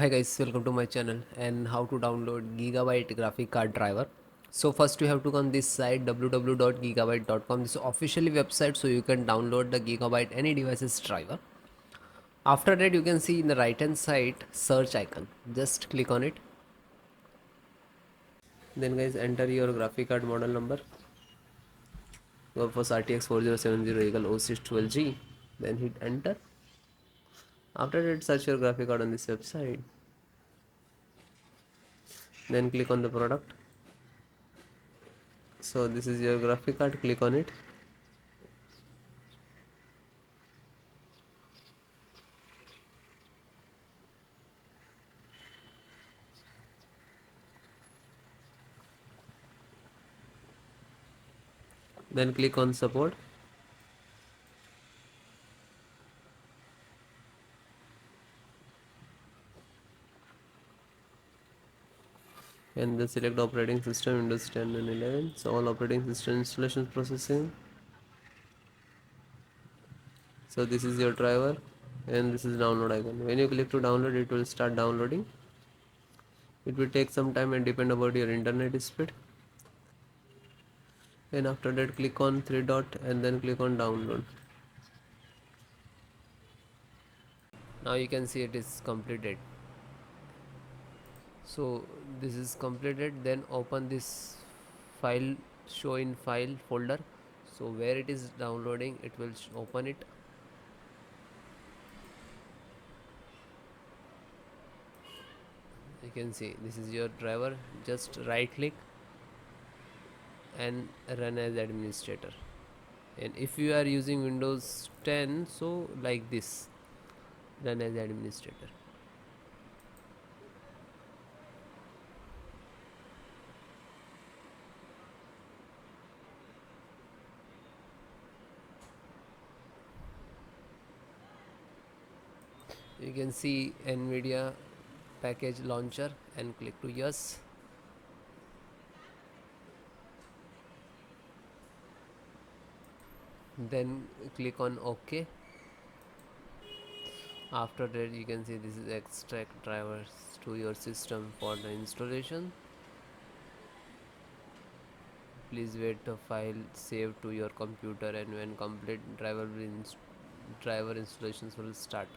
Hi guys, welcome to my channel and how to download Gigabyte graphic card driver. So first you have to go on this site www.gigabyte.com. This is officially website, so you can download the Gigabyte any devices driver. After that you can see in the right hand side search icon. Just click on it. Then guys enter your graphic card model number. Go for RTX 4070 equal 0612G. Then hit enter. After that search your graphic card on this website. Then click on the product. So this is your graphic card, click on it. Then click on support. And then select operating system Windows 10 and 11. So all operating system installation processing. So this is your driver and this is download icon. When you click to download, it will start downloading. It will take some time and depend about your internet speed. And after that click on three dot and then click on download. Now you can see it is completed. So this is completed. Then open this file, show in file folder. So where it is downloading, it will open it. You can see this is your driver. Just right click and run as administrator. And if you are using Windows 10, so like this, run as administrator. You can see NVIDIA package launcher and click to yes. Then click on OK. After that you can see this is extract drivers to your system for the installation. Please wait the file save to your computer, and when complete driver installations will start.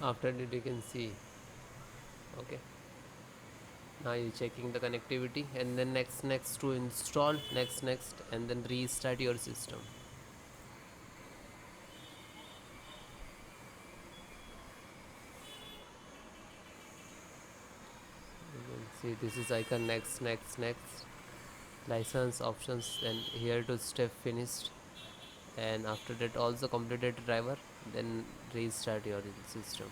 After that you can see, okay, now you're checking the connectivity, and then next to install, next and then restart your system. You can see this is icon next license options, then here to step finished, and after that also completed driver, then restart your system.